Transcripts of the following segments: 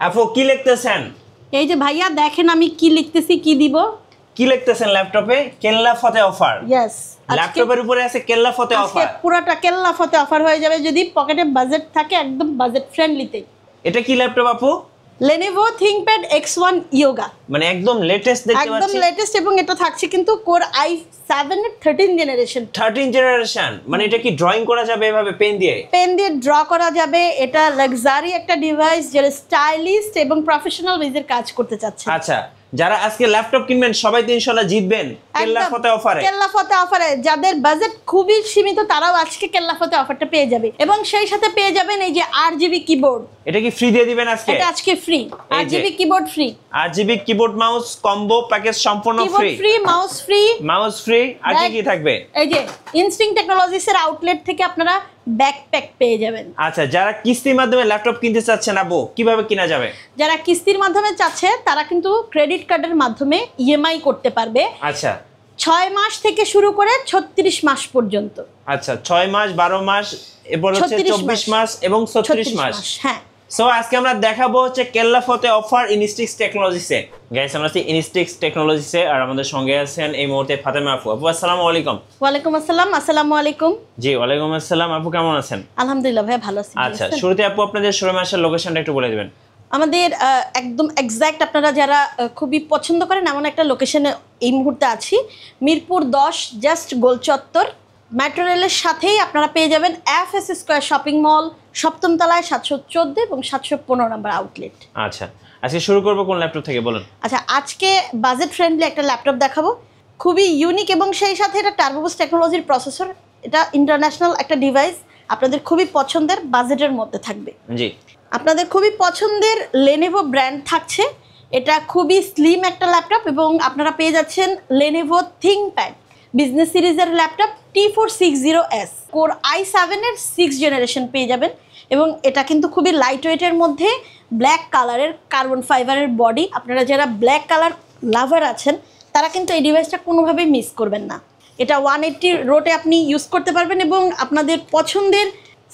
আপু কি লিখতেছেন? এই যে ভাইয়া দেখেন আমি কি লিখতেছি, কি দিব। কি লিখতেছেন ল্যাপটপে? কেল্লা ফতে অফার। ইয়েস, ল্যাপটপের উপরে আছে কেল্লা ফতে অফার। আজকে পুরোটা কেল্লা ফতে অফার হয়ে যাবে যদি পকেটে বাজেট থাকে, একদম বাজেট ফ্রেন্ডলিতে। এটা কি ল্যাপটপ আপু? Lenovo ThinkPad X1 Yoga, মানে একদম লেটেস্ট দেখতে পাচ্ছি। একদম লেটেস্ট, এবং এটা থাকছে কিন্তু Core i7 এর 13 জেনারেশন। 13 জেনারেশন, মানে এটা কি ড্রয়িং করা যাবে এভাবে পেন দিয়ে? পেন দিয়ে ড্র করা যাবে। এটা লাক্সারি একটা ডিভাইস যেটা স্টাইলিস্ট এবং প্রফেশনাল ওয়েজের কাজ করতে চাচ্ছে। আচ্ছা, যারা আজকে ল্যাপটপ কিনবেন সবাই তো ইনশাআল্লাহ জিতবেন কেল্লা ফতে অফারে। কেল্লা ফতে অফারে যাদের বাজেট খুবই সীমিত তারাও আজকে কেল্লা ফতে অফারটা পেয়ে যাবে, এবং সেই সাথে পেয়ে যাবেন এই যে 8GB কিবোর্ড। এটা কি ফ্রি দিয়ে দিবেন আজকে? এটা আজকে free, 8GB keyboard free. 8GB keyboard mouse combo package সম্পূর্ণ ফ্রি। Keyboard free, mouse free. Mouse free, আর কি থাকবে? এই যে ইনস্টিংক্ট টেকনোলজিস এর আউটলেট থেকে আপনারা ব্যাকপ্যাক পেয়ে যাবেন। আচ্ছা, যারা কিস্তির মাধ্যমে ল্যাপটপ কিনতে চাচ্ছেন আপু কিভাবে কিনা যাবে? যারা কিস্তির মাধ্যমে চাচ্ছে তারা কিন্তু ক্রেডিট কার্ডের মাধ্যমে ইএমআই করতে পারবে। আচ্ছা, 6 মাস থেকে শুরু করে 36 মাস পর্যন্ত। আচ্ছা, 6 মাস, 12 মাস, এরপর হচ্ছে 24 মাস এবং 36 মাস। হ্যাঁ। সো আজকে আমরা দেখাবো হচ্ছে কেল্লা ফতে অফার ইনস্টিক্স টেকনোলজিসে। গাইস, আমরা আছি ইনস্টিক্স টেকনোলজিসে, আর আমাদের সঙ্গে আছেন এই মুহূর্তে ফাতেমা আপু। আপু আসসালামু আলাইকুম। ওয়ালাইকুম আসসালাম। আসসালামু আলাইকুম। জি, ওয়ালাইকুম আসসালাম। আপু কেমন আছেন? আলহামদুলিল্লাহ ভাই, ভালো আছি। আচ্ছা, শুরুতে আপু আপনাদের শোরুমে আসার লোকেশনটা একটু বলে দিবেন। আমাদের একদম এক্স্যাক্ট আপনারা যারা খুবই পছন্দ করেন এমন একটা লোকেশনে এই মুহূর্তে আছি। মিরপুর 10, জাস্ট গোল চত্বর, মেট্রো রেলের সাথেই আপনারা পেয়ে যাবেন এফএস স্কয়ার শপিং মল, সপ্তম তলায় 714 এবং 715 নম্বর আউটলেট। আচ্ছা, আজকে শুরু করবো কোন ল্যাপটপ থেকে বলেন? আচ্ছা, আজকে বাজেট ফ্রেন্ডলি একটা ল্যাপটপ দেখাবো, খুবই ইউনিক, এবং সেই সাথে এটা টার্বোবুস্ট টেকনোলজির প্রসেসর। এটা ইন্টারন্যাশনাল একটা ডিভাইস, আপনাদের খুবই পছন্দের, বাজেটের মধ্যে থাকবে। জি, আপনাদের খুবই পছন্দের Lenovo ব্র্যান্ড থাকছে। এটা খুবই স্লিম একটা ল্যাপটপ, এবং আপনারা পেয়ে যাচ্ছেন Lenovo ThinkPad বিজনেস সিরিজের ল্যাপটপ T460S, Core i7 এর 6 জেনারেশন পেয়ে যাবেন। এবং এটা কিন্তু খুবই লাইট ওয়েটের মধ্যে, ব্ল্যাক কালারের কার্বন ফাইবারের বডি। আপনারা যারা ব্ল্যাক কালার লাভার আছেন তারা কিন্তু এই ডিভাইসটা কোনোভাবেই মিস করবেন না। এটা 180 রোটে আপনি ইউজ করতে পারবেন, এবং আপনাদের পছন্দের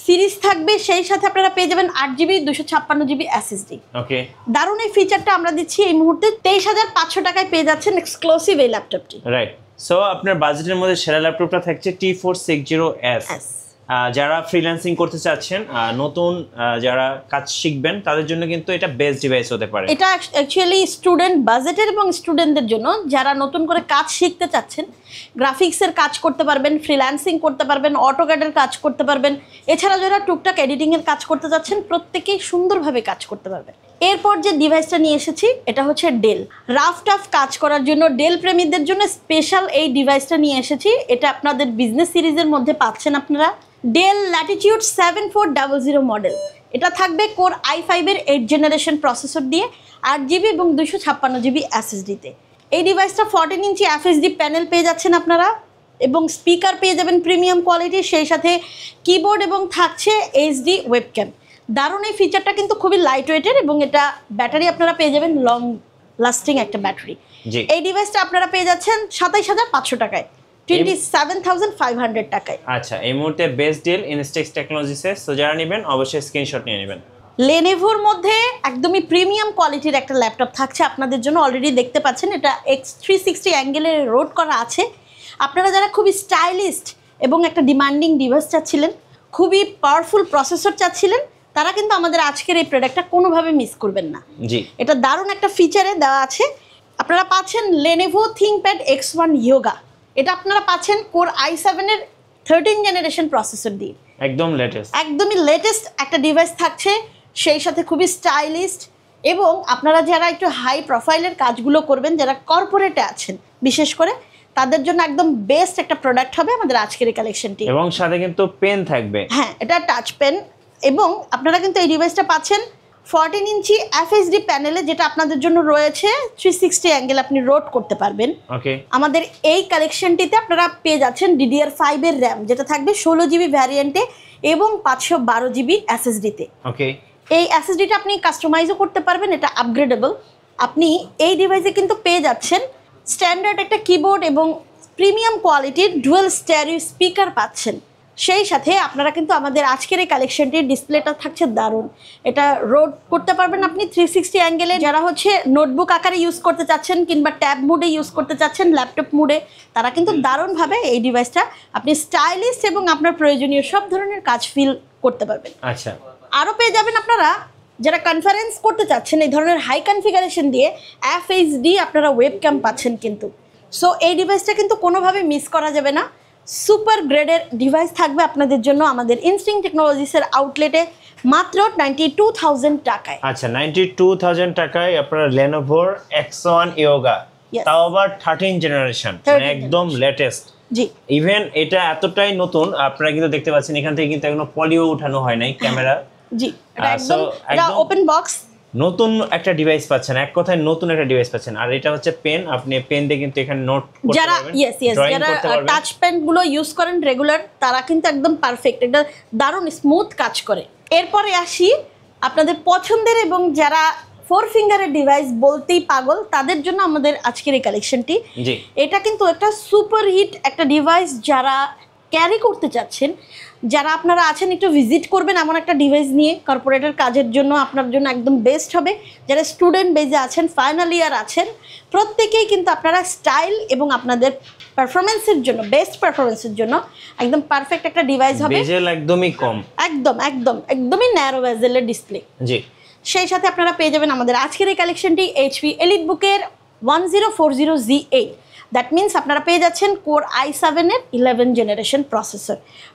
সিরিজ থাকবে। সেই সাথে আপনারা পেয়ে যাবেন 8GB 256GB SSD। ওকে, দারুণ এই ফিচারটা আমরা দিচ্ছি এই মুহূর্তে 23,500 টাকায় পেয়ে যাচ্ছেন এক্সক্লুসিভ এই ল্যাপটপটি। রাইট। সো আপনার বাজেটের মধ্যে সেরা ল্যাপটপটা থাকছে T460S। যারা ফ্রিল্যান্সিং করতে চাচ্ছেন, নতুন যারা কাজ শিখবেন তাদের জন্য কিন্তু এটা বেস্ট ডিভাইস হতে পারে। এটা অ্যাকচুয়ালি স্টুডেন্ট বাজেটের এবং স্টুডেন্টদের জন্য যারা নতুন করে কাজ শিখতে চাচ্ছেন, গ্রাফিক্সের কাজ করতে পারবেন, ফ্রিল্যান্সিং করতে পারবেন, অটোক্যাডের কাজ করতে পারবেন, এছাড়া যারা টুকটাক এডিটিংয়ের কাজ করতে চাচ্ছেন প্রত্যেকেই সুন্দরভাবে কাজ করতে পারবেন। এরপর যে ডিভাইসটা নিয়ে এসেছি এটা হচ্ছে ডেল। রাফ টাফ কাজ করার জন্য ডেল প্রেমীদের জন্য স্পেশাল এই ডিভাইসটা নিয়ে এসেছি। এটা আপনাদের বিজনেস সিরিজের মধ্যে পাচ্ছেন আপনারা। Del Latitude 7400 model. এটা থাকবে কোর i5 এর 8 জেনারেশন প্রসেসর দিয়ে, 8GB এবং 256GB SSDতে। এই ডিভাইসটা 14 ইঞ্চি FHD প্যানেল পেয়ে যাচ্ছেন আপনারা, এবং স্পিকার পেয়ে যাবেন প্রিমিয়াম কোয়ালিটির, সেই সাথে কিবোর্ড এবং থাকছে HD ওয়েবক্যাম। দারুণ এই ফিচারটা কিন্তু খুবই লাইট ওয়েটের, এবং এটা ব্যাটারি আপনারা পেয়ে যাবেন লং লাস্টিং একটা ব্যাটারি। এই ডিভাইসটা আপনারা পেয়ে যাচ্ছেন 27,500 টাকায়, 27,500 টাকায়। আচ্ছা, এই মুহূর্তে বেস্ট ডিল ইনস্টিক্স টেকনোলজিসে। সো যারা নেবেন অবশ্যই স্ক্রিনশট নিয়ে নেবেন। লেনোভোর মধ্যে একদমই প্রিমিয়াম কোয়ালিটির একটা ল্যাপটপ থাকছে আপনাদের জন্য। অলরেডি দেখতে পাচ্ছেন এটা X360 অ্যাঙ্গেলের রোড করা আছে। আপনারা যারা খুবই স্টাইলিস্ট এবং একটা ডিমান্ডিং ডিভাইস চাচ্ছিলেন, খুবই পাওয়ারফুল প্রসেসর চাচ্ছিলেন, তারা কিন্তু আমাদের আজকের এই প্রোডাক্টটা কোনোভাবে মিস করবেন না। জি, এটা দারুণ একটা ফিচারে দেওয়া আছে। আপনারা পাচ্ছেন Lenovo ThinkPad X1 Yoga। এটা আপনারা পাচ্ছেন কোর i7 এর 13 জেনারেশন প্রসেসর দিয়ে, একদম লেটেস্ট, একদমই লেটেস্ট একটা ডিভাইস থাকছে। সেই সাথে খুবই স্টাইলিস্ট, এবং আপনারা যারা একটু হাই প্রোফাইলের কাজগুলো করবেন, যারা কর্পোরেটে আছেন বিশেষ করে, তাদের জন্য একদম বেস্ট একটা প্রোডাক্ট হবে আমাদের আজকের এই কালেকশনটি। এবং সাথে কিন্তু পেন থাকবে। হ্যাঁ, এটা টাচ পেন, এবং আপনারা কিন্তু এই ডিভাইসটা পাচ্ছেন 14 ইঞ্চি FHD প্যানেলে, যেটা আপনাদের জন্য রয়েছে 360 অ্যাঙ্গেল আপনি রোড করতে পারবেন। ওকে, আমাদের এই কালেকশনটিতে আপনারা পেয়ে যাচ্ছেন DDR5 এর র্যাম, যেটা থাকবে 16GB ভ্যারিয়েন্টে এবং 512GB SSDতে। ওকে, এই SSDটা আপনি কাস্টমাইজও করতে পারবেন, এটা আপগ্রেডেবল। আপনি এই ডিভাইসে কিন্তু পেয়ে যাচ্ছেন স্ট্যান্ডার্ড একটা কিবোর্ড এবং প্রিমিয়াম কোয়ালিটির ডুয়াল স্টেরিও স্পিকার পাচ্ছেন। সেই সাথে আপনারা কিন্তু আমাদের আজকের এই কালেকশনটির ডিসপ্লেটা থাকছে দারুণ। এটা রোড করতে পারবেন আপনি 360 অ্যাঙ্গেলে। যারা হচ্ছে নোটবুক আকারে ইউজ করতে চাচ্ছেন কিংবা ট্যাব মুডে ইউজ করতে চাচ্ছেন, ল্যাপটপ মুডে, তারা কিন্তু দারুণভাবে এই ডিভাইসটা আপনি স্টাইলিশ এবং আপনার প্রয়োজনীয় সব ধরনের কাজ ফিল করতে পারবেন। আচ্ছা, আরও পেয়ে যাবেন আপনারা যারা কনফারেন্স করতে চাচ্ছেন এই ধরনের হাই কনফিগারেশন দিয়ে FHD আপনারা ওয়েবক্যাম পাচ্ছেন কিন্তু। সো এই ডিভাইসটা কিন্তু কোনোভাবে মিস করা যাবে না। সুপার গ্রেডের ডিভাইস থাকবে আপনাদের জন্য আমাদের ইনস্টিংক্ট টেকনোলজিসের আউটলেটে মাত্র 92,000 টাকায়। আচ্ছা, 92,000 টাকায় আপনারা Lenovo X1 Yoga, Yes. তাও আবার 13 জেনারেশন, একদম লেটেস্ট। জি, ইভেন এটা এতটাই নতুন, আপনারা কিন্তু দেখতে পাচ্ছেন এখান থেকে কিন্তু এখনো পলিও উঠানো হয় নাই ক্যামেরা। জি, এটা So, এটা একদম ওপেন বক্স। নতুন একটা ডিভাইস পাচ্ছেন, এক কথায় নতুন একটা ডিভাইস পাচ্ছেন। আর এটা হচ্ছে পেন, আপনি পেন দিয়ে কিন্তু এখানে নোট করতে যারা পারবেন, যারা করতে পারবেন। টাচ পেন গুলো ইউজ করেন রেগুলার, তারা কিন্তু একদম পারফেক্ট, এটা দারুণ স্মুথ কাজ করে। এরপরে আসি আপনাদের পছন্দের এবং যারা 4 ফিঙ্গারের ডিভাইস বলতেই পাগল তাদের জন্য আমাদের আজকের এই কালেকশনটি। জি, এটা কিন্তু একটা সুপার হিট একটা ডিভাইস, যারা ক্যারি করতে চাচ্ছেন, যারা আপনারা আছেন একটু ভিজিট করবেন এমন একটা ডিভাইস নিয়ে কর্পোরেটের কাজের জন্য আপনার জন্য একদম বেস্ট হবে। যারা স্টুডেন্ট বেজে আছেন, ফাইনাল ইয়ার আছেন, প্রত্যেকেই কিন্তু আপনারা স্টাইল এবং আপনাদের পারফরমেন্সের জন্য, বেস্ট পারফরমেন্সের জন্য একদম পারফেক্ট একটা ডিভাইস হবে। বেজেল একদমই কম, একদমই ন্যারো বেজেলের ডিসপ্লে। জি। সেই সাথে আপনারা পেয়ে যাবেন আমাদের আজকের এই কালেকশনটি HP EliteBook-এর 1040Z8। দ্যাট মিনস আপনারা পেয়ে যাচ্ছেন Core i7-এর 11 জেনারেশন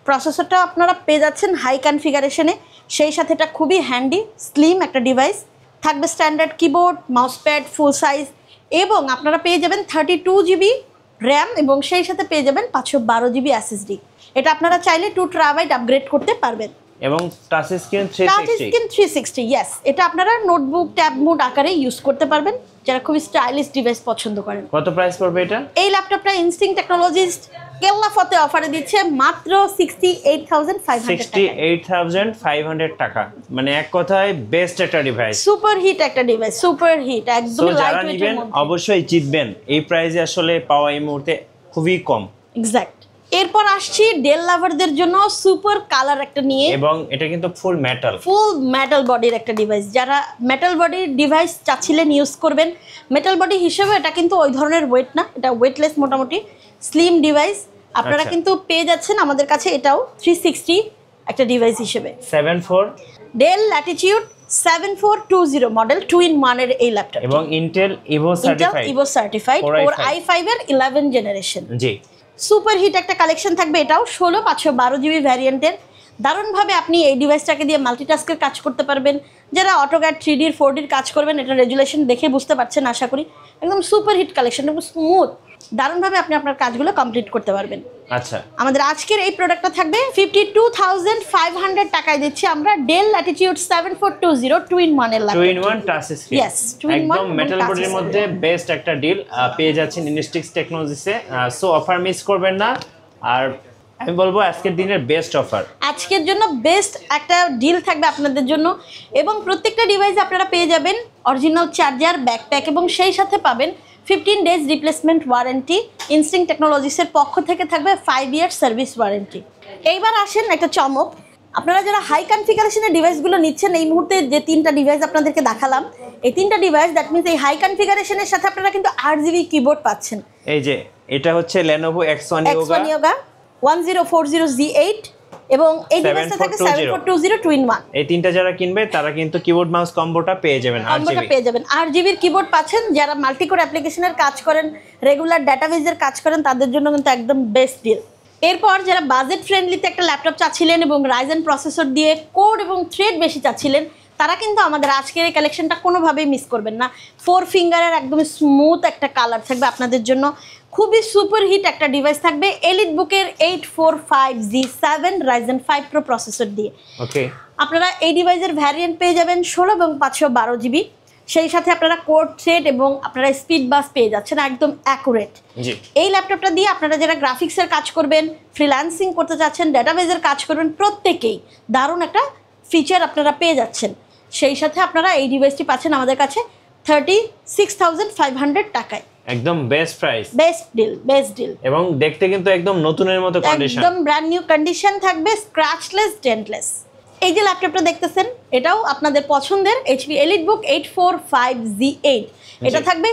প্রসেসরটা আপনারা পেয়ে যাচ্ছেন হাই কনফিগারেশনে। সেই সাথে এটা খুবই হ্যান্ডি স্লিম একটা ডিভাইস, থাকবে স্ট্যান্ডার্ড কিবোর্ড, মাউসপ্যাড ফুল সাইজ, এবং আপনারা পেয়ে যাবেন 32 GB র্যাম এবং সেই সাথে পেয়ে যাবেন 512 GB SSD। এটা আপনারা চাইলে 2 TB আপগ্রেড করতে পারবেন। এবং টাচ স্ক্রিন 360, ইয়েস। এটা আপনারা নোটবুক ট্যাব মোড আকারে ইউজ করতে পারবেন যারা খুব স্টাইলিশ ডিভাইস পছন্দ করেন। কত প্রাইস পড়বে এটা? এই ল্যাপটপটা ইনস্টিংক্ট টেকনোলজিস কেল্লা ফতে অফারে দিচ্ছে মাত্র 68,500 টাকা। মানে এক কথায় বেস্ট একটা ডিভাইস, সুপার হিট একটা ডিভাইস, সুপার হিট, একদম যারা লাইট নেবেন ওয়েটের মধ্যে। অবশ্যই জিতবেন, এই প্রাইসে আসলে পাওয়া এই মুহূর্তে খুবই কম। এক্স্যাক্ট। এরপর আসছি ডেল লাভারদের জন্য সুপার কালার একটা নিয়ে, এবং এটা কিন্তু ফুল মেটাল বডির একটা ডিভাইস। যারা মেটাল বডির ডিভাইস চাচ্ছিলেন ইউজ করবেন, মেটাল বডি হিসেবে এটা কিন্তু ওই ধরনের ওয়েট না, এটা ওয়েটলেস, মোটামুটি স্লিম ডিভাইস। আপনারা কিন্তু পেয়ে যাচ্ছেন আমাদের কাছে এটাও 360 একটা ডিভাইস হিসেবে। 74 ডেল ল্যাটিটিউড 7420 মডেল 2-in-1 এর এই ল্যাপটপ, এবং Intel Ivo certified Core i5 এর 11 জেনারেশন। জি, সুপার হিট একটা কালেকশন থাকবে। এটাও 16 512 GB ভ্যারিয়েন্টের। দারুণভাবে আপনি এই ডিভাইসটাকে দিয়ে মাল্টিটাস্কের কাজ করতে পারবেন। যারা অটোক্যাড 3D 4D কাজ করবেন, এটা রেজুলেশন দেখে বুঝতে পারছেন আশা করি। একদম সুপার হিট কালেকশন, একদম স্মুথ, দারুণভাবে আপনি আপনার কাজগুলো কমপ্লিট করতে পারবেন। আচ্ছা, আমাদের আজকের এই প্রোডাক্টটা থাকবে 52,500 টাকায় দিচ্ছি আমরা ডেল ল্যাটিটিউড 7420 2-in-1 এর laptop. 2-in-1 touch screen, Yes, 2-in-1 একদম মেটাল বডির মধ্যে বেস্ট একটা ডিল পেয়ে যাচ্ছেন ইনস্টিংক্ট টেকনোলজিসে। সো অফার মিস করবেন না। আর আমি বলবো আজকের দিনের বেস্ট অফার, আজকের জন্য বেস্ট একটা ডিল থাকবে আপনাদের জন্য। এবং প্রত্যেকটা ডিভাইসে আপনারা পেয়ে যাবেন অরিজিনাল চার্জার, ব্যাকপ্যাক, এবং সেই সাথে পাবেন 15 days রিপ্লেসমেন্ট ওয়ারেন্টি। ইনস্টিংক্ট টেকনোলজিসের পক্ষ থেকে থাকবে 5 year সার্ভিস ওয়ারেন্টি। এইবার আসেন একটা চমক, আপনারা যারা হাই কনফিগারেশনের ডিভাইসগুলো নিচ্ছেন, এই মুহূর্তে যে 3টা ডিভাইস আপনাদেরকে দেখালাম, এই 3টা ডিভাইস, দ্যাট মিনস এই হাই কনফিগারেশনের সাথে আপনারা কিন্তু 8 GB কিবোর্ড পাচ্ছেন। এই যে এটা হচ্ছে Lenovo X1 Yoga 1040Z8, এবং এই ডিভাইসটা থাকে 7420 2-in-1। এই তিনটা যারা কিনবে তারা কিন্তু কিবোর্ড মাউস কম্বোটা পেয়ে যাবেন, 8 GB পেয়ে যাবেন। 8 GB কিবোর্ড পাচ্ছেন। যারা মাল্টিকোর অ্যাপ্লিকেশনের কাজ করেন, রেগুলার ডাটাবেজের কাজ করেন, তাদের জন্য কিন্তু একদম বেস্ট ডিল। এরপর যারা বাজেট ফ্রেন্ডলিতে একটা ল্যাপটপ চাচ্ছিলেন এবং রাইজেন প্রসেসর দিয়ে কোড এবং থ্রেড বেশি চাচ্ছিলেন, তারা কিন্তু আমাদের আজকের এই কালেকশনটা কোনোভাবেই মিস করবেন না। 4 ফিঙ্গারের একদম স্মুথ একটা কালার থাকবে আপনাদের জন্য। খুবই সুপার হিট একটা ডিভাইস থাকবে EliteBook-এর 845Z7 Ryzen 5 Pro প্রসেসর দিয়ে। ওকে, আপনারা এই ডিভাইসের ভ্যারিয়েন্ট পেয়ে যাবেন 16 এবং 512 GB। সেই সাথে আপনারা কোড থ্রেড এবং আপনারা স্পিড বাস পেয়ে যাচ্ছেন একদম অ্যাকুরেট। জি, এই ল্যাপটপটা দিয়ে আপনারা যারা গ্রাফিক্সের কাজ করবেন, ফ্রিল্যান্সিং করতে চাচ্ছেন, ডাটাবেজের কাজ করবেন, প্রত্যেকেই দারুণ একটা ফিচার আপনারা পেয়ে যাচ্ছেন। সেই সাথে আপনারা এই ডিভাইসটি পাচ্ছেন আমাদের কাছে 36,500 টাকায়। একদম বেস্ট প্রাইস, বেস্ট ডিল এবং দেখতে কিন্তু একদম নতুনের মতো কন্ডিশন, একদম ব্র্যান্ড নিউ কন্ডিশন থাকবে, স্ক্র্যাচলেস ডেন্টলেস। এই যে ল্যাপটপটা দেখতেছেন এটাও আপনাদের পছন্দের HP EliteBook 845Z8, এটা থাকবে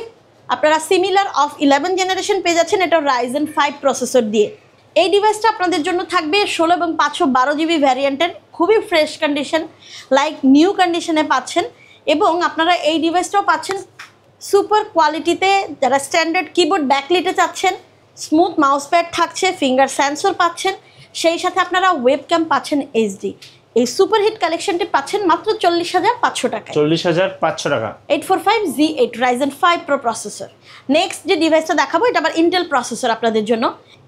আপনারা সিমিলার অফ 11 জেনারেশন পেয়ে যাচ্ছেন, এটা Ryzen 5 প্রসেসর দিয়ে। এই ডিভাইসটা আপনাদের জন্য থাকবে 16 এবং 512GB ভ্যারিয়েন্টের, খুবই ফ্রেশ কন্ডিশন, লাইক নিউ কন্ডিশনে পাচ্ছেন। এবং আপনারা এই ডিভাইসটাও পাচ্ছেন সুপার কোয়ালিটিতে, যারা স্ট্যান্ডার্ড কিবোর্ড ব্যাকলিটে চাচ্ছেন, স্মুথ মাউস প্যাড থাকছে, ফিঙ্গার সেন্সর পাচ্ছেন, সেই সাথে আপনারা ওয়েবক্যাম পাচ্ছেন HD। এই সুপার হিট কালেকশনটি পাচ্ছেন মাত্র 40,500 টাকায়, 40,500 টাকা। 845Z8 Ryzen 5 Pro processor. Next যে ডিভাইসটা দেখাবো এটা আবার ইন্টেল প্রসেসর আপনাদের জন্য।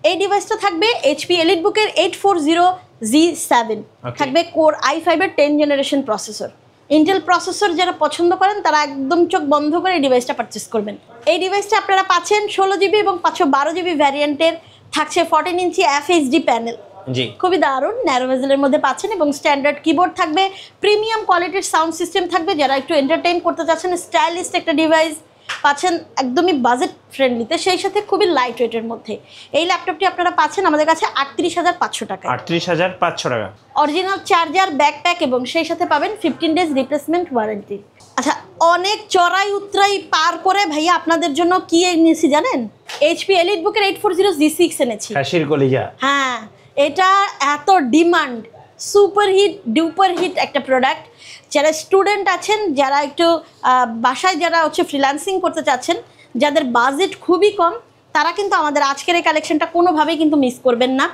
এই ডিভাইসটা থাকবে HP EliteBook এর 840Z7, থাকবে কোর i5 এর 10 জেনারেশন প্রসেসর। ইন্টেল প্রসেসর যারা পছন্দ করেন তারা একদম চোখ বন্ধ করে এই ডিভাইসটা পারচেস করবেন। এই ডিভাইসটা আপনারা পাচ্ছেন 16GB এবং 512GB ভ্যারিয়েন্টের, থাকছে 14 ইঞ্চি FHD প্যানেল, জি খুবই দারুণ, ন্যারো বেজেলের মধ্যে পাচ্ছেন, এবং স্ট্যান্ডার্ড কিবোর্ড থাকবে, প্রিমিয়াম কোয়ালিটির সাউন্ড সিস্টেম থাকবে। যারা একটু এন্টারটেইন করতে চাচ্ছেন, স্টাইলিশ একটা ডিভাইস পাচ্ছেন একদমই বাজেট ফ্রেন্ডলিতে, সেই সাথে খুবই লাইট ওয়েটের মধ্যে। এই ল্যাপটপটি আপনারা পাচ্ছেন আমাদের কাছে 38,500 টাকা, 38,500 টাকা। অরিজিনাল চার্জার, ব্যাকপ্যাক এবং সেই সাথে পাবেন 15 ডেজ রিপ্লেসমেন্ট ওয়ারেন্টি। আচ্ছা, অনেক চড়াই উতরাই পার করে ভাইয়া আপনাদের জন্য কি এনেছি জানেন? HP EliteBook এর 840Z6 এনেছি। খাসির কলিজা। হ্যাঁ, এটা এত demand, super hit duper hit একটা প্রোডাক্ট। যারা স্টুডেন্ট আছেন, যারা একটু বাসায় যারা ফ্রিল্যান্সিং করতে চাচ্ছেন, যাদের বাজেট খুবই কম, তারা কিন্তু আমাদের আজকের এই কালেকশনটা কোনোভাবেই কিন্তু মিস করবেন না।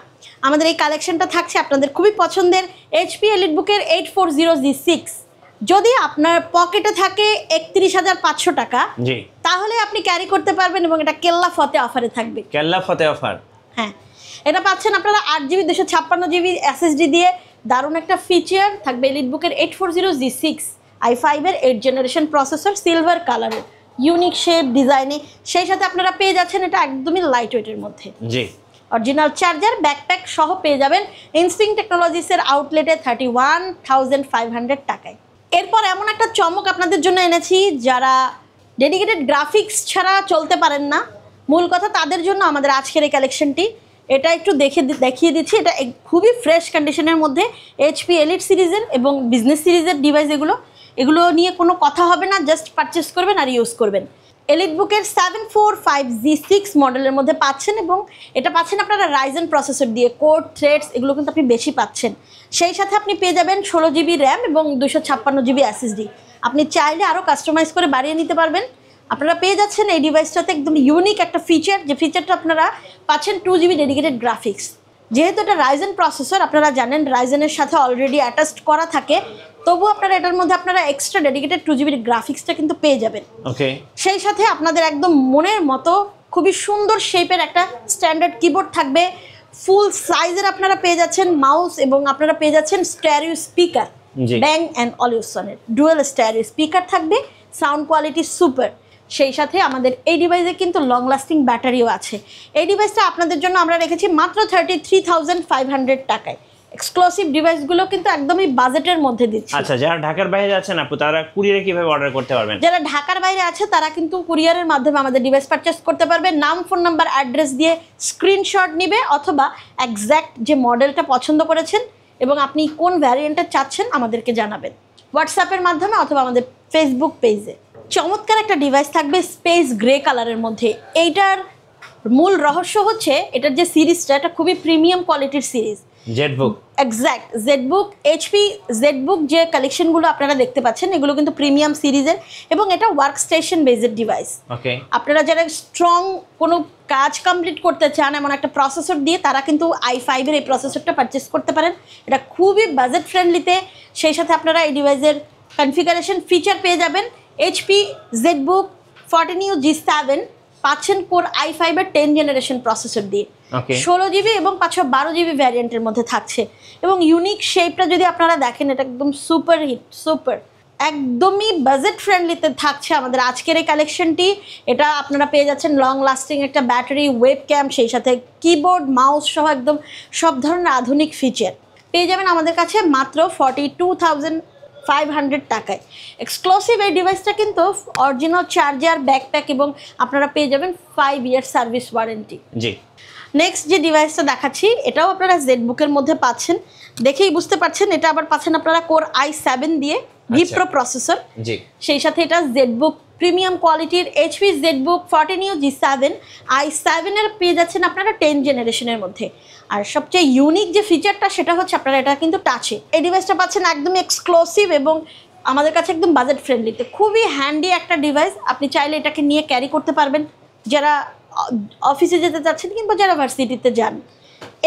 আমাদের এই কালেকশনটা থাকছে আপনাদের খুবই পছন্দের HP EliteBook এর 840Z6। যদি আপনার পকেটে থাকে 31,500 টাকা, জি, তাহলে আপনি ক্যারি করতে পারবেন, এবং এটা কেল্লা ফতে অফারে থাকবে। কেল্লা ফতে অফার। হ্যাঁ, এটা পাচ্ছেন আপনারা 8GB 256GB SSD দিয়ে, দারুণ একটা ফিচার থাকবে। EliteBook এর 840Z6 i5 এর 8 জেনারেশন প্রসেসর, সিলভার কালারের, ইউনিক শেপ ডিজাইনে, সেই সাথে আপনারা পেয়ে যাচ্ছেন এটা একদমই লাইট ওয়েটের মধ্যে। জি, অরিজিনাল চার্জার, ব্যাকপ্যাক সহ পেয়ে যাবেন ইনস্টিংক্ট টেকনোলজিসের আউটলেটে 31,500 টাকায়। এরপর এমন একটা চমক আপনাদের জন্য এনেছি, যারা ডেডিকেটেড গ্রাফিক্স ছাড়া চলতে পারেন না, মূল কথা তাদের জন্য আমাদের আজকের এই কালেকশনটি। এটা একটু দেখিয়ে দিচ্ছি, এটা খুবই ফ্রেশ কন্ডিশনের মধ্যে HP Elite সিরিজের এবং বিজনেস সিরিজের ডিভাইস, এগুলো নিয়ে কোনো কথা হবে না, জাস্ট পারচেস করবেন আর ইউজ করবেন। EliteBook এর 745Z6 মডেলের মধ্যে পাচ্ছেন, এবং এটা পাচ্ছেন আপনারা Ryzen প্রসেসর দিয়ে, কোর থ্রেডস এগুলো কিন্তু আপনি বেশি পাচ্ছেন। সেই সাথে আপনি পেয়ে যাবেন 16GB র্যাম এবং 256GB SSD। আপনি চাইলে আরও কাস্টমাইজ করে বাড়িয়ে নিতে পারবেন। আপনারা পেয়ে যাচ্ছেন এই ডিভাইসটাতে একদম ইউনিক একটা ফিচার, যে ফিচারটা আপনারা পাচ্ছেন 2GB ডেডিকেটেড গ্রাফিক্স। যেহেতু এটা Ryzen প্রসেসর, আপনারা জানেন Ryzenের সাথে অলরেডি অ্যাটাচড করা থাকে, তবু আপনারা এটার মধ্যে আপনারা এক্সট্রা ডেডিকেটেড 2GB গ্রাফিক্সটা কিন্তু পেয়ে যাবেন। ওকে, সেই সাথে আপনাদের একদম মনের মতো খুবই সুন্দর শেপের একটা স্ট্যান্ডার্ড কিবোর্ড থাকবে, ফুল সাইজের আপনারা পেয়ে যাচ্ছেন মাউস, এবং আপনারা পেয়ে যাচ্ছেন স্টেরিও স্পিকার, ব্যাং অ্যান্ড অলিউশনের ডুয়েল স্টেরিও স্পিকার থাকবে, সাউন্ড কোয়ালিটি সুপার। সেই সাথে আমাদের এই ডিভাইসে কিন্তু লং লাস্টিং ব্যাটারিও আছে। এই ডিভাইসটা আপনাদের জন্য আমরা রেখেছি মাত্র 33,500 টাকায়। এক্সক্লুসিভ ডিভাইসগুলো কিন্তু একদমই বাজেটের মধ্যে দিচ্ছি। আচ্ছা, যারা ঢাকার বাইরে আছেন আপু, তারা কুরিয়ারে কিভাবে অর্ডার করতে পারবেন? যারা ঢাকার বাইরে আছে তারা কিন্তু কুরিয়ারের মাধ্যমে আমাদের ডিভাইস পারচেস করতে পারবে। নাম, ফোন নাম্বার, অ্যাড্রেস দিয়ে স্ক্রিনশট নিবে, অথবা এক্স্যাক্ট যে মডেলটা পছন্দ করেছেন এবং আপনি কোন ভ্যারিয়েন্টটা চাচ্ছেন আমাদেরকে জানাবেন হোয়াটসঅ্যাপের মাধ্যমে অথবা আমাদের ফেসবুক পেজে। চমৎকার একটা ডিভাইস থাকবে স্পেস গ্রে কালারের মধ্যে। এইটার মূল রহস্য হচ্ছে এটার যে সিরিজটা, এটা খুবই প্রিমিয়াম কোয়ালিটির series. ZBook, exact ZBook, HP ZBook যে কালেকশনগুলো আপনারা দেখতে পাচ্ছেন এগুলো কিন্তু প্রিমিয়াম সিরিজের, এবং এটা ওয়ার্ক স্টেশন বেজড ডিভাইস। ওকে, আপনারা যারা স্ট্রং কোনো কাজ কমপ্লিট করতে চান এমন একটা প্রসেসর দিয়ে, তারা কিন্তু i5 এর এই প্রসেসরটা পারচেস করতে পারেন। এটা খুবই বাজেট ফ্রেন্ডলিতে। সেই সাথে আপনারা এই ডিভাইসের কনফিগারেশন ফিচার পেয়ে যাবেন। HP জেডবুক 14UG7 পাচ্ছেন কোর i5 এর 10 জেনারেশন প্রসেসর দিয়ে, 16GB এবং 512GB ভ্যারিয়েন্টের মধ্যে থাকছে। এবং ইউনিক শেপটা যদি আপনারা দেখেন, এটা একদম সুপার হিট, সুপার একদমই বাজেট ফ্রেন্ডলিতে থাকছে আমাদের আজকের এই কালেকশনটি। এটা আপনারা পেয়ে যাচ্ছেন লং লাস্টিং একটা ব্যাটারি, ওয়েবক্যাম, সেই সাথে কিবোর্ড, মাউস সহ একদম সব ধরনের আধুনিক ফিচার পেয়ে যাবেন আমাদের কাছে মাত্র 500 টাকায়। এক্সক্লুসিভ এই ডিভাইসটা কিন্তু অরিজিনাল চার্জার, ব্যাকপ্যাক এবং আপনারা পেয়ে যাবেন 5 ইয়ার সার্ভিস ওয়ারেন্টি। জি। নেক্সট যে ডিভাইসটা দেখাচ্ছি এটাও আপনারা জেডবুকের মধ্যে পাচ্ছেন, দেখেই বুঝতে পারছেন। এটা আবার পাচ্ছেন আপনারা কোর i7 দিয়ে ভি প্রো প্রসেসর। জি। সেই সাথে এটা জেডবুক প্রিমিয়াম কোয়ালিটির HP ZBook 14U G7 i7 এর পেয়ে যাচ্ছেন আপনারা 10 জেনারেশনের মধ্যে। আর সবচেয়ে ইউনিক যে ফিচারটা সেটা হচ্ছে আপনারা এটা কিন্তু টাচে। এই ডিভাইসটা পাচ্ছেন একদমই এক্সক্লুসিভ এবং আমাদের কাছে একদম বাজেট ফ্রেন্ডলিতে। খুবই হ্যান্ডি একটা ডিভাইস, আপনি চাইলে এটাকে নিয়ে ক্যারি করতে পারবেন যারা অফিসে যেতে চাচ্ছেন কিংবা যারা ভার্সিটিতে যান।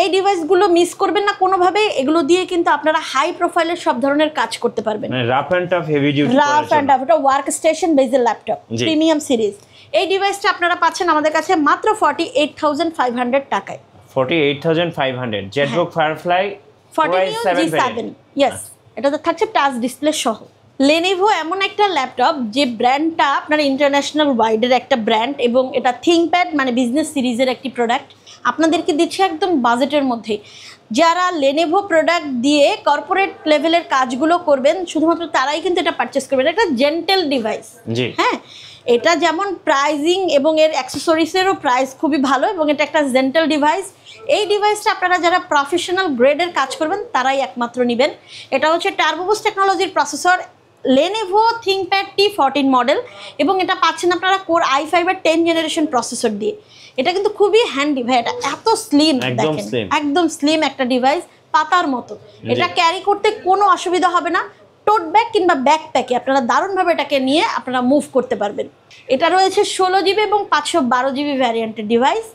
এই ডিভাইসগুলো মিস করবেন না কোনোভাবে, এগুলো দিয়ে কিন্তু আপনারা হাই প্রোফাইলের সব ধরনের কাজ করতে পারবেন। মানে rough and tough heavy duty rough and tough, এটা ওয়ার্ক স্টেশন বেজের ল্যাপটপ প্রিমিয়াম সিরিজ। এই ডিভাইসটা আপনারা পাচ্ছেন আমাদের কাছে মাত্র 48,500 টাকায়। 48,500 Jetbook firefly 14U G7, yes. এটাতে থাকছে টাচ ডিসপ্লে সহ। লেনোভো এমন একটা ল্যাপটপ যে ব্র্যান্ডটা আপনার ইন্টারন্যাশনাল ওয়াইডের একটা ব্র্যান্ড এবং এটা থিংকপ্যাড মানে বিজনেস সিরিজের একটি প্রোডাক্ট আপনাদেরকে দিচ্ছে একদম বাজেটের মধ্যে। যারা লেনোভো প্রোডাক্ট দিয়ে কর্পোরেট লেভেলের কাজগুলো করবেন শুধুমাত্র তারাই কিন্তু এটা পারচেস করবেন। এটা জেন্টেল ডিভাইস। হ্যাঁ, এটা যেমন প্রাইজিং এবং এর অ্যাক্সেসরিজেরও প্রাইস খুবই ভালো এবং এটা একটা জেন্টেল ডিভাইস। এই ডিভাইসটা আপনারা যারা প্রফেশনাল গ্রেডের কাজ করবেন তারাই একমাত্র নেবেন। এটা হচ্ছে টার্বোবুস্ট টেকনোলজির processor Lenovo ThinkPad T14 model এবং এটা পাচ্ছেন আপনারা কোর i5 এর 10 জেনারেশন প্রসেসর দিয়ে। এটা কিন্তু খুবই হ্যান্ডি ভাই, এটা এত স্লিম, দেখেন একদম স্লিম একটা ডিভাইস, পাতার মতো। এটা ক্যারি করতে কোনো অসুবিধা হবে না। টোট ব্যাগ কিংবা ব্যাকপ্যাকে আপনারা দারুণভাবে এটাকে নিয়ে আপনারা মুভ করতে পারবেন। এটা রয়েছে 16GB এবং 512GB ভ্যারিয়েন্টের ডিভাইস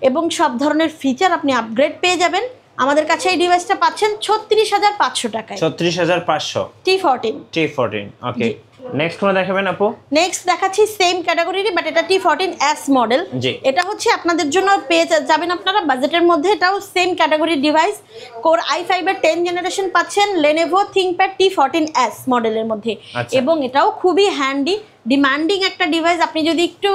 এবং সব ধরনের ফিচার আপনি আপগ্রেড পেয়ে যাবেন। আমাদের কাছে এই ডিভাইসটা পাচ্ছেন 36,500 টাকায়। 36,500 T14 ওকে। নেক্সট কোন দেখাবেন আপু? নেক্সট দেখাচ্ছি সেম ক্যাটাগরির বাট এটা T14S মডেল। এটা হচ্ছে আপনাদের জন্য পেয়ে যাবেন আপনারা বাজেটের মধ্যে। এটাও সেম ক্যাটাগরির ডিভাইস, কোর i5 এর 10 জেনারেশন পাচ্ছেন লেনোভো থিংকপ্যাড T14S মডেলের মধ্যে এবং এটাও খুবই হ্যান্ডি ডিমান্ডিং একটা ডিভাইস। আপনি যদি একটু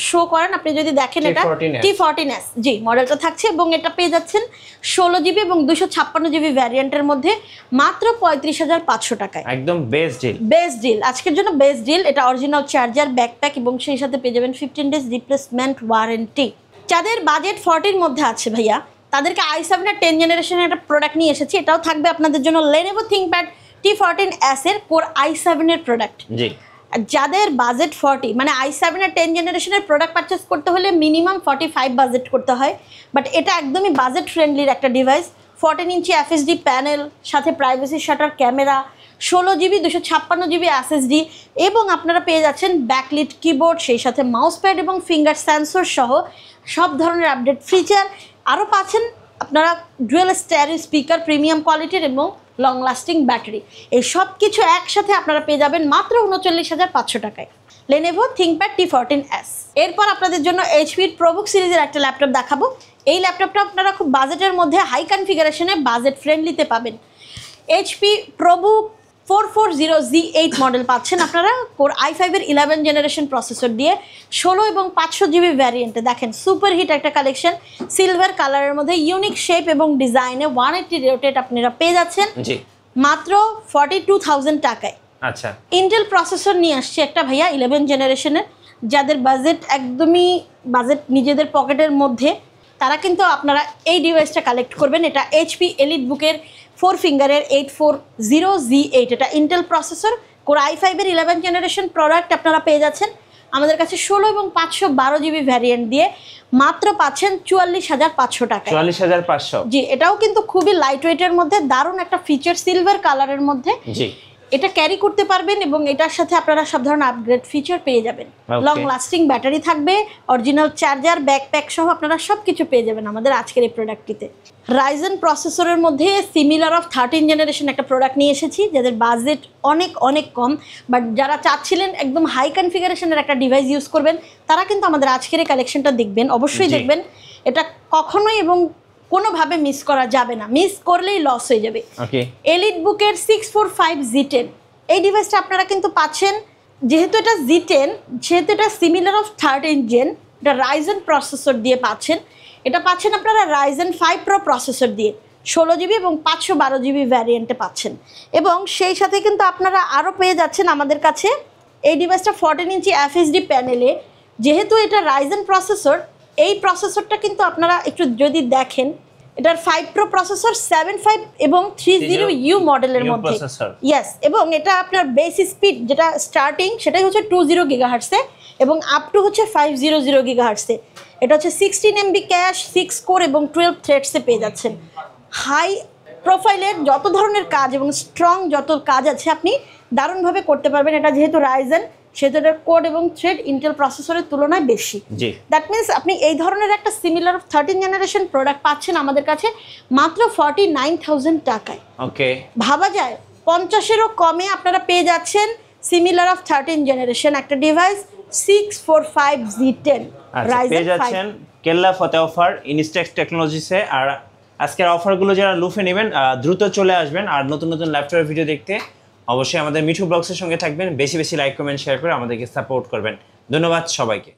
শো করেন, আপনি যদি দেখেন এটা T14S জি মডেলটা থাকছে এবং এটা পেয়ে যাচ্ছেন 16GB এবং 256GB ভ্যারিয়েন্টের মধ্যে মাত্র 35,500 টাকায়। একদম বেস্ট ডিল, বেস্ট ডিল আজকের জন্য, বেস্ট ডিল। এটা অরিজিনাল চার্জার, ব্যাকপ্যাক এবং সেই সাথে পেয়ে যাবেন 15 ডেজ রিপ্লেসমেন্ট ওয়ারেন্টি। যাদের বাজেট 40 মধ্যে আছে ভাইয়া তাদেরকে i7 এর 10 জেনারেশনের একটা প্রোডাক্ট নিয়ে এসেছি। এটাও থাকবে আপনাদের জন্য লেনোভো থিংকপ্যাড T14S এর কোর i7 এর প্রোডাক্ট। জি। যাদের বাজেট 40 মানে i7 এর 10 জেনারেশনের প্রোডাক্ট পারচেস করতে হলে মিনিমাম 45 বাজেট করতে হয়, বাট এটা একদমই বাজেট ফ্রেন্ডলির একটা ডিভাইস। 14 ইঞ্চি FHD প্যানেল, সাথে privacy shutter camera, 16GB 256GB SSD এবং আপনারা পেয়ে যাচ্ছেন ব্যাকলিট কিবোর্ড, সেই সাথে মাউস প্যাড এবং ফিঙ্গার সেন্সর সহ সব ধরনের আপডেট ফিচার। আরও পাচ্ছেন আপনারা ডুয়েল স্টেরিও স্পিকার প্রিমিয়াম কোয়ালিটির এবং লং লাস্টিং ব্যাটারি। এই সব কিছু একসাথে আপনারা পেয়ে যাবেন মাত্র 39,500 টাকায় লেনোভো থিংকপ্যাড T14S। এরপর আপনাদের জন্য এইচপির প্রোবুক সিরিজের একটা ল্যাপটপ দেখাবো। এই ল্যাপটপটা আপনারা খুব বাজেটের মধ্যে হাই কনফিগারেশনে বাজেট ফ্রেন্ডলিতে পাবেন। এইচপি প্রোবুক 440Z8 মডেল পাচ্ছেন আপনারা কোর i5 এর 11 জেনারেশন প্রসেসর দিয়ে 16 এবং 500GB ভ্যারিয়েন্টে। দেখেন সুপার হিট একটা কালেকশন, সিলভার কালারের মধ্যে ইউনিক শেপ এবং ডিজাইনে 180 রোটেট আপনারা পেয়ে যাচ্ছেন মাত্র 42,000 টাকায়। আচ্ছা, ইন্টেল প্রসেসর নিয়ে আসছে একটা ভাইয়া 11 জেনারেশনের। যাদের বাজেট একদমই বাজেট নিজেদের পকেটের মধ্যে তারা কিন্তু আপনারা এই ডিভাইসটা কালেক্ট করবেন। এটা এইচপি এলিট বুকের 4 ফিঙ্গারের 840Z8, এটা ইন্টেল প্রসেসর কোর i5 এর 11 জেনারেশন প্রোডাক্ট আপনারা পেয়ে যাচ্ছেন আমাদের কাছে 16 এবং 512GB ভ্যারিয়েন্ট দিয়ে মাত্র পাচ্ছেন 44,500 টাকা। 44,500 জি। এটাও কিন্তু খুবই লাইট ওয়েটের মধ্যে দারুণ একটা ফিচার, সিলভার কালারের মধ্যে। জি। এটা ক্যারি করতে পারবেন এবং এটার সাথে আপনারা সব ধরনের আপগ্রেড ফিচার পেয়ে যাবেন। লং লাস্টিং ব্যাটারি থাকবে, অরিজিনাল চার্জার, ব্যাকপ্যাক সহ আপনারা সব কিছু পেয়ে যাবেন আমাদের আজকের এই প্রোডাক্টটিতে। রাইজেন প্রসেসরের মধ্যে সিমিলার অফ 13 জেনারেশন একটা প্রোডাক্ট নিয়ে এসেছি যাদের বাজেট অনেক অনেক কম, বাট যারা চাচ্ছিলেন একদম হাই কনফিগারেশনের একটা ডিভাইস ইউজ করবেন তারা কিন্তু আমাদের আজকের এই কালেকশনটা দেখবেন, অবশ্যই দেখবেন। এটা কখনোই এবং কোনোভাবে মিস করা যাবে না, মিস করলেই লস হয়ে যাবে। এলিট বুকের 645Z10 এই ডিভাইসটা আপনারা কিন্তু পাচ্ছেন, যেহেতু এটা Z10 সেহেতু এটা সিমিলার অফ 13 জেন, এটা রাইজেন প্রসেসর দিয়ে পাচ্ছেন। এটা পাচ্ছেন আপনারা রাইজেন 5 প্রো প্রসেসর দিয়ে 16GB এবং 512GB ভ্যারিয়েন্টে পাচ্ছেন। এবং সেই সাথে কিন্তু আপনারা আরও পেয়ে যাচ্ছেন আমাদের কাছে এই ডিভাইসটা 14 ইঞ্চি FHD প্যানেলে। যেহেতু এটা রাইজেন প্রসেসর, এই প্রসেসরটা কিন্তু আপনারা একটু যদি দেখেন, এটার 5 Pro প্রসেসর 7.5 এবং 30U মডেলের মধ্যে। ইয়েস, এবং এটা আপনার বেস স্পিড যেটা স্টার্টিং সেটাই হচ্ছে 20 GHz এবং আপ টু হচ্ছে 500 GHz। এটা হচ্ছে 16 MB ক্যাশ, 6 কোর এবং 12 থ্রেডসে পেয়ে যাচ্ছেন। হাই প্রোফাইলের যত ধরনের কাজ এবং স্ট্রং যত কাজ আছে আপনি দারুণভাবে করতে পারবেন। এটা যেহেতু রাইজেন, সেহেতু এটার কোড এবং থ্রেড ইন্টেল প্রসেসরের তুলনায় বেশি। দ্যাট মিনস আপনি এই ধরনের একটা সিমিলার 13 জেনারেশন প্রোডাক্ট পাচ্ছেন আমাদের কাছে মাত্র 49,000 টাকায়। ওকে, ভাবা যায় 50-এরও কমে আপনারা পেয়ে যাচ্ছেন সিমিলার অফ 13 জেনারেশন একটা ডিভাইস 645Z10 রাইজেন পেয়ে যাচ্ছেন কেল্লা ফতে অফার ইনস্টেক্স টেকনোলজিসে। আর আজকের অফারগুলো যারা লুফে নেবেন দ্রুত চলে আসবেন। আর নতুন নতুন ল্যাপটপের ভিডিও দেখতে অবশ্যই আমাদের মিঠু ব্লগসের সঙ্গে থাকবেন। বেশি বেশি লাইক কমেন্ট শেয়ার করে আমাদেরকে সাপোর্ট করবেন। ধন্যবাদ সবাইকে।